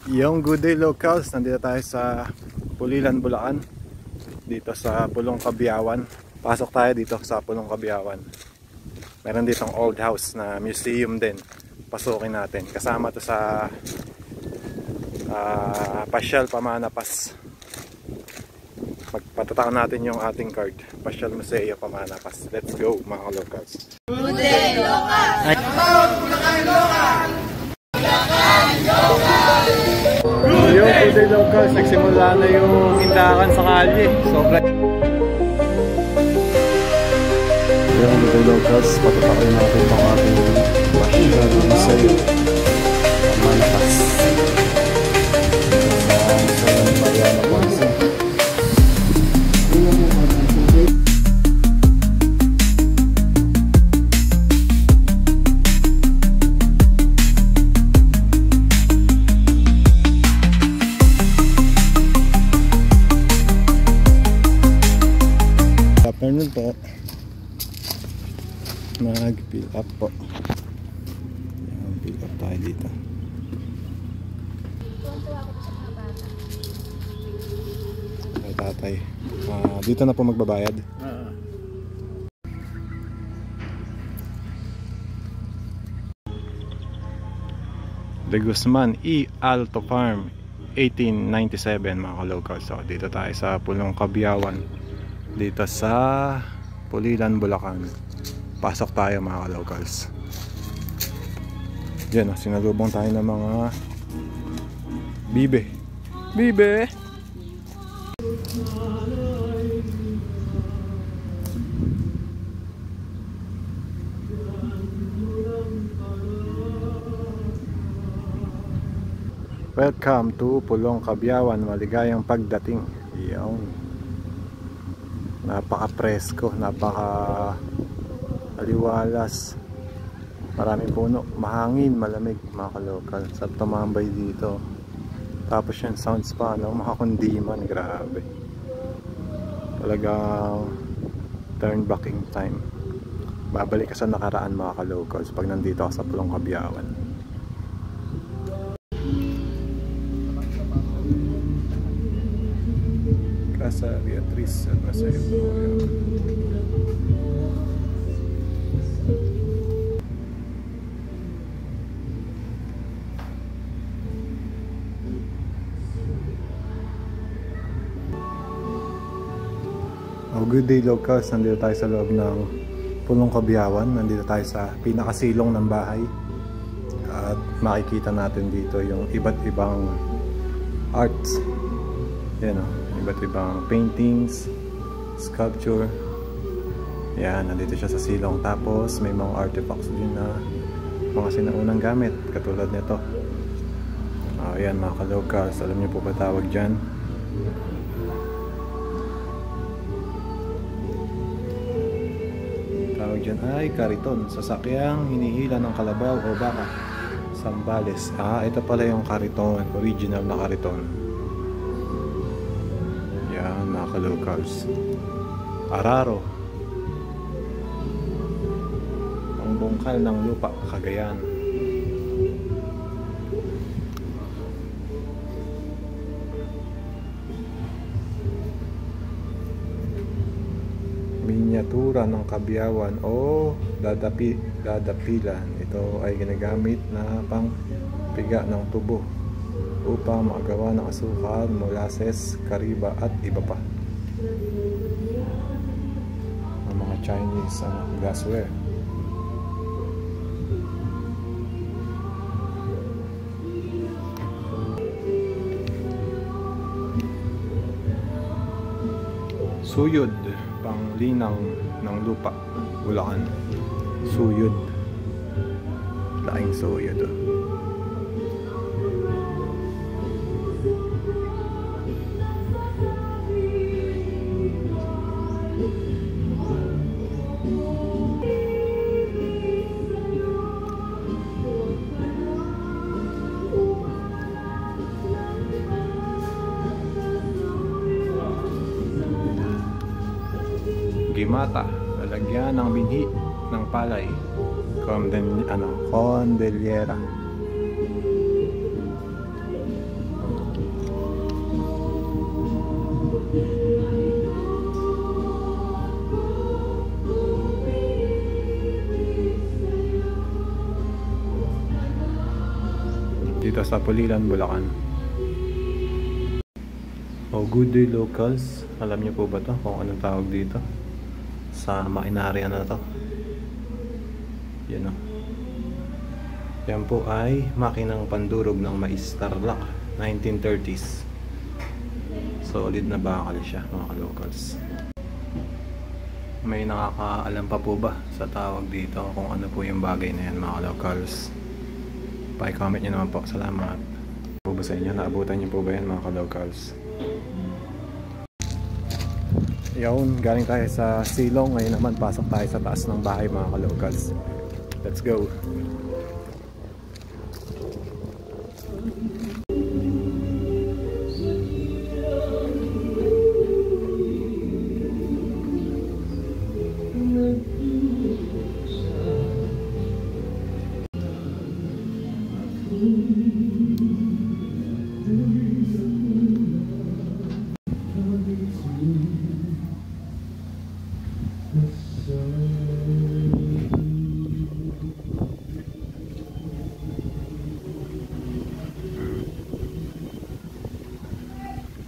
Yung Good Day Locals, nandito tayo sa Pulilan, Bulacan, dito sa Pulong Kabiyawan. Pasok tayo dito sa Pulong Kabiyawan. Meron ditong old house na museum din. Pasukin natin. Kasama to sa Pasyal Pamanapas. Pagpatataan natin yung ating card. Pasyal Museo Pamanapas. Let's go mga locals. Good Day Locals! Bulacan Local! Yung Good Day Locals, nagsimula na yung hindakan sa kalye. Sobra. Yung Good Day Locals, patatakin natin ang ating Pasyal Museo Pamanapas. Sa Mariano Ponce. Afternoon po, mag-fill up po. Fill up tayo dito. Ay tatay, dito na po magbabayad. De Guzman E. Alto Farm 1897 mga ka-local. So dito tayo sa Pulong Kabiyawan, dito sa Pulilan, Bulacan. Pasok tayo mga ka-locals. Diyan, sinalubong tayo ng mga bibe. Bibe! Welcome to Pulong Kabiyawan. Maligayang pagdating. Iyon. Napaka-presko, napaka-aliwalas. Maraming puno, mahangin, malamig mga ka-local. Sarap tumambay dito. Tapos yung sounds pa, no? Makakundiman, grabe. Talagang turn back in time. Babalik ka sa nakaraan mga ka-locals pag nandito ka sa Pulong Kabiyawan. Casa Beatriz at Masaya Memorial. Good Day Locals, nandito tayo sa loob ng Pulong Kabiyawan. Nandito tayo sa pinakasilong ng bahay. At makikita natin dito yung iba't ibang arts. Yan o. Iba't ibang paintings, sculpture. Yan, nandito siya sa silong. Tapos may mga artifacts din na mga sinaunang gamit, katulad nito. Yan mga ka-locals, alam niyo po ba tawag dyan? Tawag dyan ay kariton, sasakyang hinihila ng kalabaw o baka. Sambales. Ito pala yung kariton, original na kariton. Mga ka-locals. Araro, ang bungkal ng lupa, Cagayan. Minyatura ng Kabiyawan o dadapilan. Ito ay ginagamit na pang piga ng tubo upang makagawa ng asukal, molasses, kariba at iba pa. Ang mga Chinese glassware. Suyod, panglinang ng lupa, Bulacan. Suyod. Laing suyod. Gimata, lalagyan ng binhi ng palay. Condelyera. dito sa Pulilan, Bulacan. Good day locals. Alam niyo po ba to kung anong tawag dito sa makinarya na to? Yan o. Yan po ay makinang pandurog ng mais Tarlac 1930s. Solid na bakal siya mga locals. May nakakaalam pa po ba sa tawag dito kung ano po yung bagay na yan mga locals? Pa-comment nyo naman po. Salamat po ba sa inyo? Naabutan nyo po ba yan mga locals? Yun, galing tayo sa silong. Ngayon naman pasok tayo sa taas ng bahay mga locals. Let's go!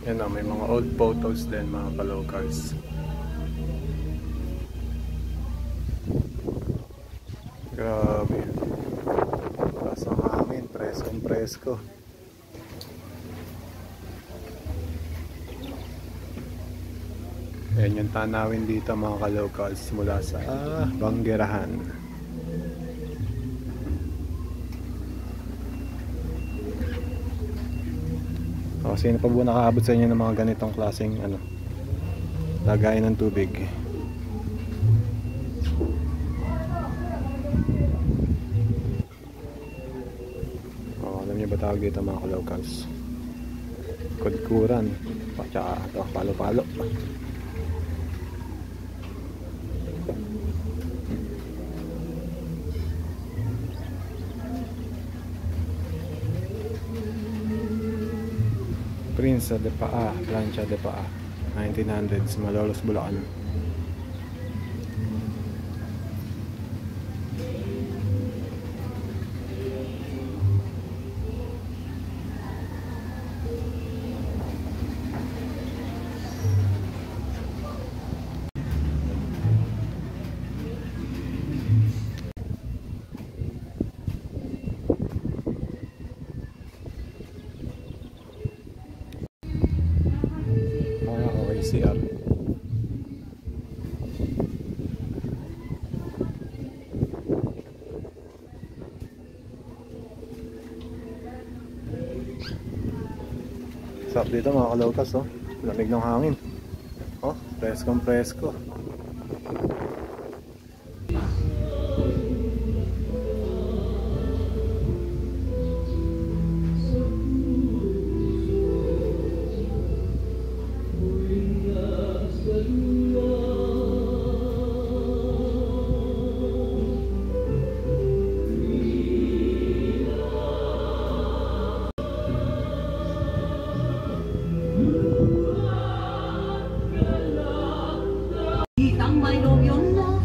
Yan o, may mga old photos din mga ka-locals. Grabe. Taas ang hangin, presko. Yan yung tanawin dito mga ka-locals mula sa Banggerahan. Sino pa po nakaabot sa inyo ng mga ganitong klaseng lagayan ng tubig? Alam niyo ba tawag dito mga ka-locals? Kudkuran at saka palo-palo. Prince de Paa, Plancha de Paa, 1900s, Malolos, Bulacan. CR. Sarap dito mga ka-locals, oh. Lamig ng hangin. Oh, presko. Itang may nobyo na,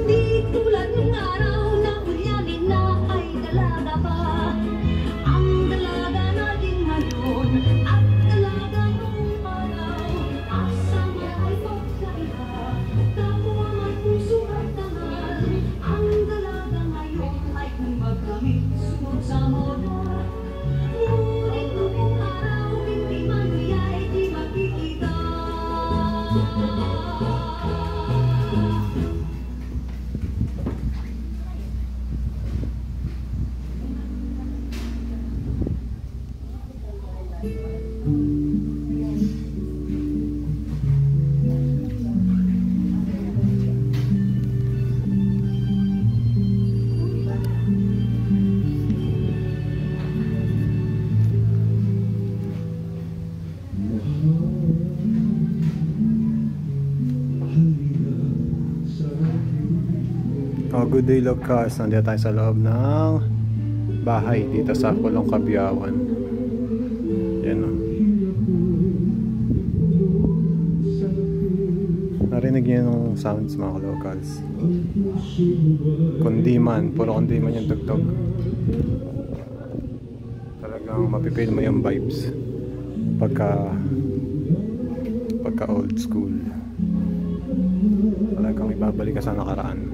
di tulad ng araw na ulyanin na ay dalaga pa. Ang dalaga natin ngayon at dalaga noong araw, asa mo ay pagkaiba, kapwa may puso at tangal. Ang dalaga ngayon ay kumbagamit sunod sa moda, ngunit noong araw hindi man ay di makikita. Good day locals, nandito tayo sa loob ng bahay dito sa Pulong Kabiyawan. Yan o. Narinig niyo yung sounds mga locals. Kundiman, puro kundiman yung tugtog. Talagang mapipil mo yung vibes pagka old school. Talagang ibabalik ka sa nakaraan.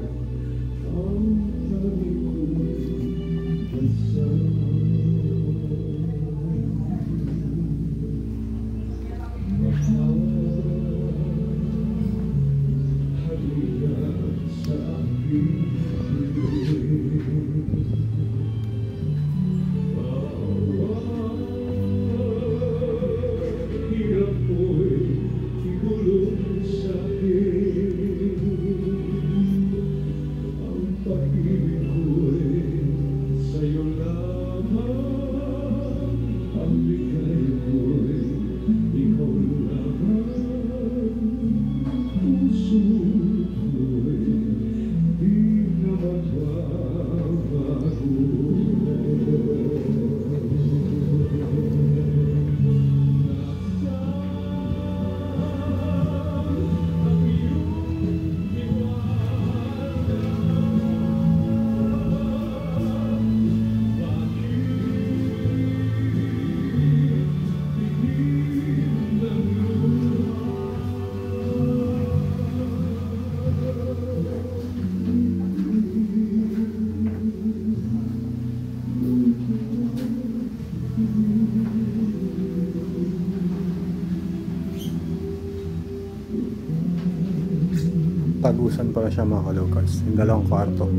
Tagusan pala siya mga kalocals, yung dalawang kwarto.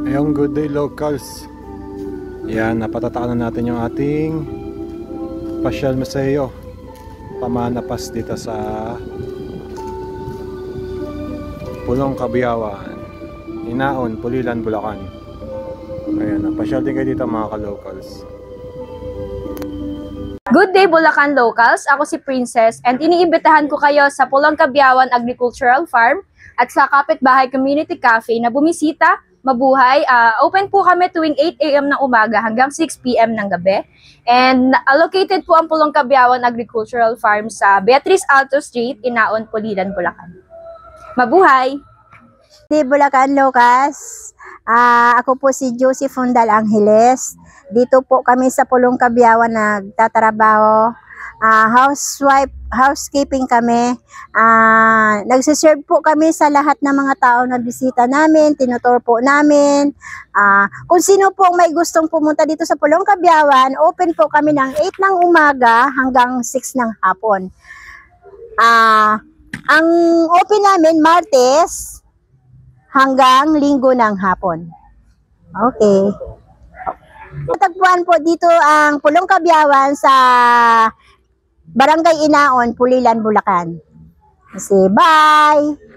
Ayong good day locals. Yan, napatataan na natin yung ating pasyal museo. Pamanapas dito sa Pulong Kabiyawan, Inaon, Pulilan, Bulacan. Ayan, napasyal din kayo dito mga ka-locals. Good day Bulacan locals, ako si Princess and iniimbitahan ko kayo sa Pulong Kabiyawan Agricultural Farm at sa Kapitbahay Community Cafe na bumisita, mabuhay. Open po kami tuwing 8 AM ng umaga hanggang 6 PM ng gabi. And located po ang Pulong Kabiyawan Agricultural Farm sa Beatrice Alto Street, Inaon, Pulilan, Bulacan. Mabuhay! Di Bulacan Lucas, ako po si Josie Fundal Angeles. Dito po kami sa Pulong Kabiyawan nagtatrabaho. Housekeeping kami. Nagsiserve po kami sa lahat ng mga tao na bisita namin, tinutur po namin. Kung sino po may gustong pumunta dito sa Pulong Kabiyawan, open po kami ng 8 ng umaga hanggang 6 ng hapon. Ang open namin Martes hanggang Linggo ng hapon. Okay. Tagpuan po dito ang Pulong Kabiyawan sa Barangay Inaon, Pulilan, Bulacan. Bye!